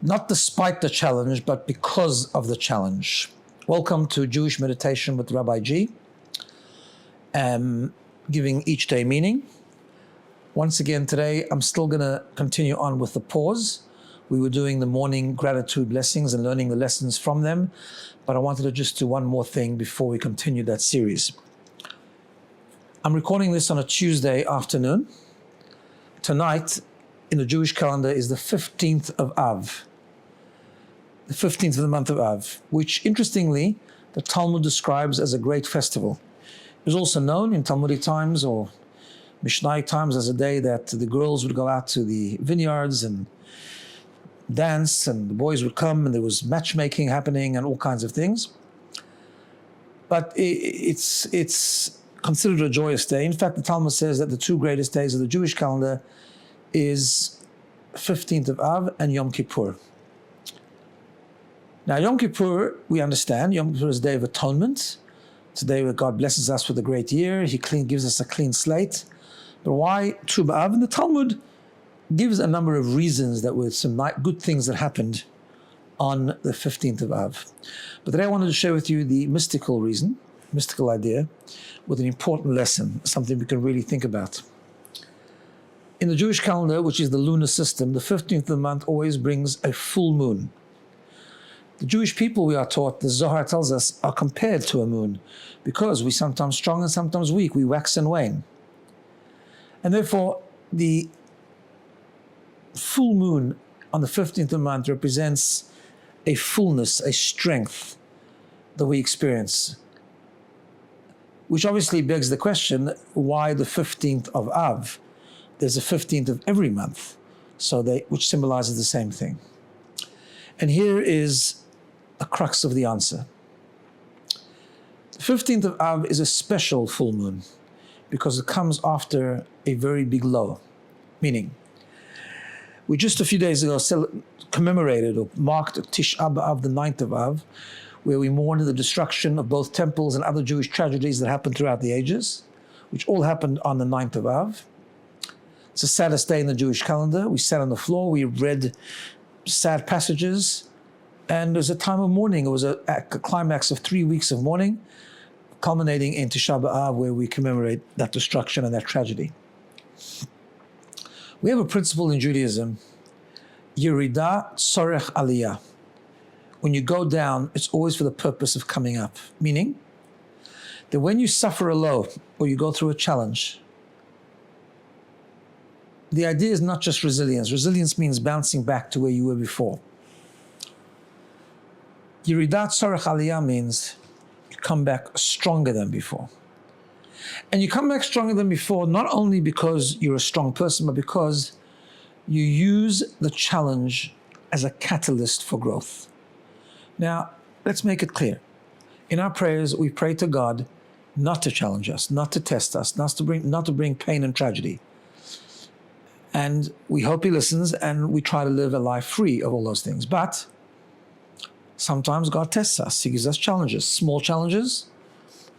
Not despite the challenge, but because of the challenge. Welcome to Jewish Meditation with Rabbi G, giving each day meaning. Once again today, I'm still going to continue on with the pause. We were doing the morning gratitude blessings and learning the lessons from them, but I wanted to just do one more thing before we continue that series. I'm recording this on a Tuesday afternoon. Tonight, in the Jewish calendar, is the 15th of Av, the 15th of the month of Av, which interestingly, the Talmud describes as a great festival. It was also known in Talmudic times or Mishnaic times as a day that the girls would go out to the vineyards and dance, and the boys would come, and there was matchmaking happening and all kinds of things. But it's considered a joyous day. In fact, the Talmud says that the two greatest days of the Jewish calendar is 15th of Av and Yom Kippur. Now, Yom Kippur, we understand, Yom Kippur is a day of atonement. It's a day where God blesses us with a great year. He gives us a clean slate. But why Tu B'Av? And the Talmud gives a number of reasons that were some good things that happened on the 15th of Av. But today I wanted to share with you the mystical reason, mystical idea, with an important lesson, something we can really think about. In the Jewish calendar, which is the lunar system, the 15th of the month always brings a full moon. The Jewish people, we are taught, the Zohar tells us, are compared to a moon because we're sometimes strong and sometimes weak. We wax and wane. And therefore, the full moon on the 15th of the month represents a fullness, a strength that we experience, which obviously begs the question, why the 15th of Av? There's a 15th of every month, which symbolizes the same thing. And here is the crux of the answer. The 15th of Av is a special full moon because it comes after a very big low. Meaning, we just a few days ago commemorated or marked Tisha B'Av, the 9th of Av, where we mourned the destruction of both temples and other Jewish tragedies that happened throughout the ages, which all happened on the 9th of Av. It's the saddest day in the Jewish calendar. We sat on the floor, we read sad passages, and it was a time of mourning. It was a climax of 3 weeks of mourning, culminating in Tisha B'Av, where we commemorate that destruction and that tragedy. We have a principle in Judaism, Yerida Tzorech Aliyah. When you go down, it's always for the purpose of coming up. Meaning that when you suffer a low or you go through a challenge, the idea is not just resilience. Resilience means bouncing back to where you were before. Yeridat Tzorech Aliyah means you come back stronger than before. And you come back stronger than before, not only because you're a strong person, but because you use the challenge as a catalyst for growth. Now, let's make it clear. In our prayers, we pray to God not to challenge us, not to test us, not to bring pain and tragedy. And we hope He listens, and we try to live a life free of all those things. But sometimes God tests us. He gives us challenges, small challenges,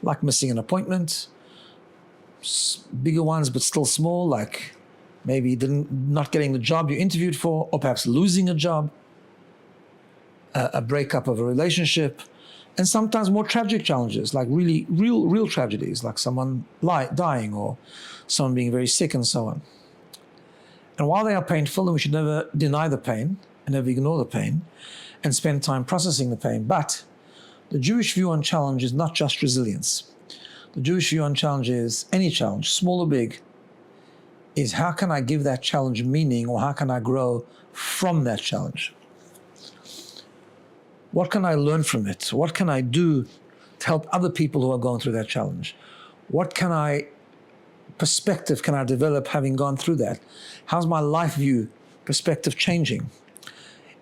like missing an appointment, bigger ones but still small, like maybe not getting the job you interviewed for, or perhaps losing a job, a breakup of a relationship, and sometimes more tragic challenges, like really real tragedies, like someone dying or someone being very sick and so on. And while they are painful, and we should never deny the pain and never ignore the pain and spend time processing the pain, but the Jewish view on challenge is not just resilience. The Jewish view on challenge is any challenge, small or big, is how can I give that challenge meaning, or how can I grow from that challenge? What can I learn from it? What can I do to help other people who are going through that challenge? What perspective can I develop having gone through that? How's my life view perspective changing?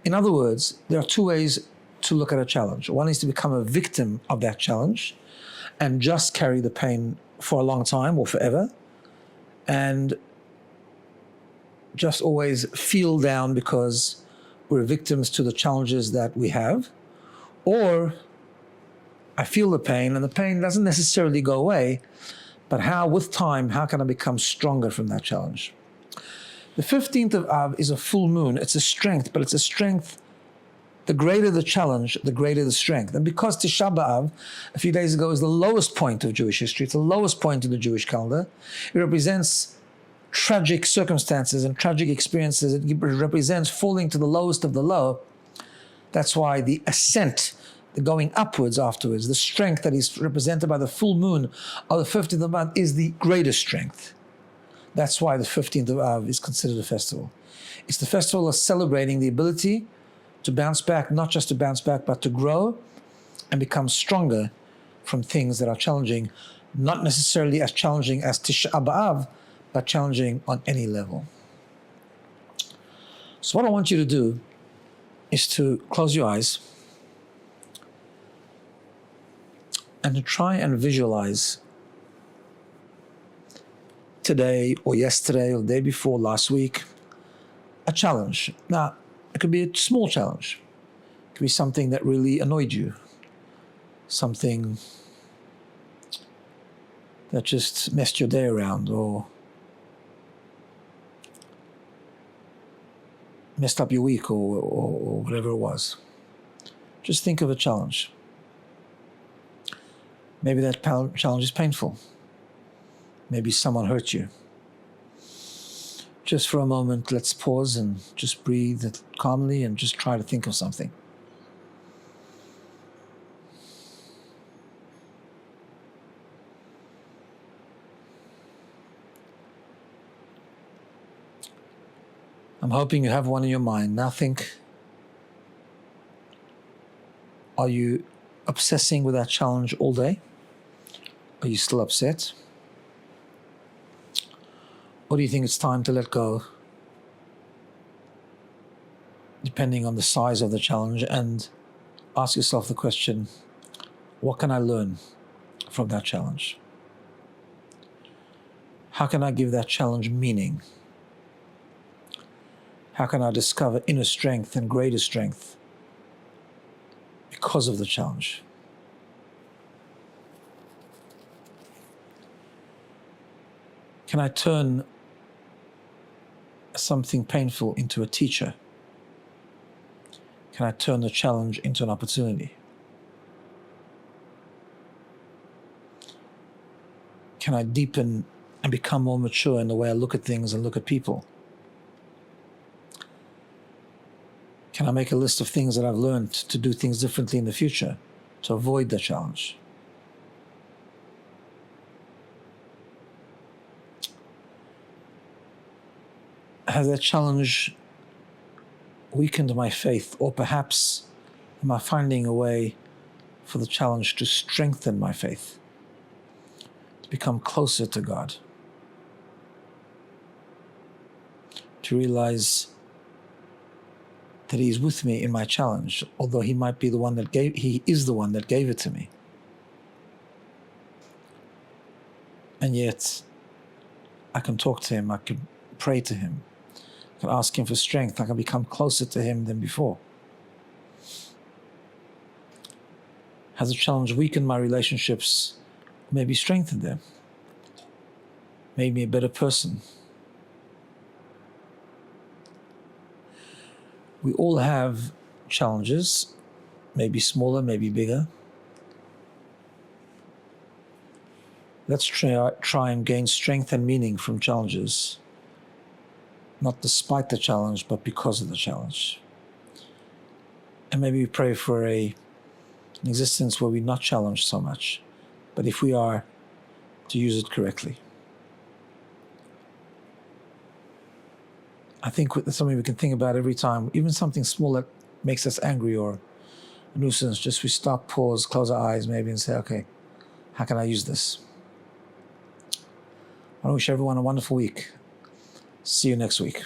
In other words, there are two ways to look at a challenge. One is to become a victim of that challenge and just carry the pain for a long time or forever, and just always feel down because we're victims to the challenges that we have. Or I feel the pain, and the pain doesn't necessarily go away, but how, with time, how can I become stronger from that challenge? The 15th of Av is a full moon. It's a strength, but it's a strength the greater the challenge, the greater the strength. And because Tisha B'Av, a few days ago, is the lowest point of Jewish history, it's the lowest point in the Jewish calendar, it represents tragic circumstances and tragic experiences. It represents falling to the lowest of the low. That's why the ascent, the going upwards afterwards, the strength that is represented by the full moon of the 15th of the month is the greatest strength. That's why the 15th of Av is considered a festival. It's the festival of celebrating the ability to bounce back, not just to bounce back, but to grow and become stronger from things that are challenging, not necessarily as challenging as Tisha B'Av, but challenging on any level. So what I want you to do is to close your eyes and to try and visualize today or yesterday or the day before, last week, a challenge. Now, it could be a small challenge. It could be something that really annoyed you, something that just messed your day around or messed up your week or whatever it was. Just think of a challenge. Maybe that challenge is painful. Maybe someone hurt you. Just for a moment, let's pause and just breathe calmly and just try to think of something. I'm hoping you have one in your mind. Now think, are you obsessing with that challenge all day? Are you still upset? Or do you think it's time to let go, depending on the size of the challenge, and ask yourself the question, what can I learn from that challenge? How can I give that challenge meaning? How can I discover inner strength and greater strength because of the challenge? Can I turn something painful into a teacher? Can I turn the challenge into an opportunity? Can I deepen and become more mature in the way I look at things and look at people? Can I make a list of things that I've learned to do things differently in the future to avoid the challenge? Has that challenge weakened my faith, or perhaps am I finding a way for the challenge to strengthen my faith, to become closer to God, to realize that He's with me in my challenge, although He might be the one that He is the one that gave it to me. And yet, I can talk to Him, I can pray to Him, I can ask Him for strength, I can become closer to Him than before. Has the challenge weakened my relationships, maybe strengthened them, made me a better person? We all have challenges, maybe smaller, maybe bigger. Let's try and gain strength and meaning from challenges, not despite the challenge, but because of the challenge. And maybe we pray for an existence where we're not challenged so much, but if we are, to use it correctly. I think that's something we can think about every time, even something small that makes us angry or a nuisance, just we stop, pause, close our eyes maybe and say, okay, how can I use this? I wish everyone a wonderful week. See you next week.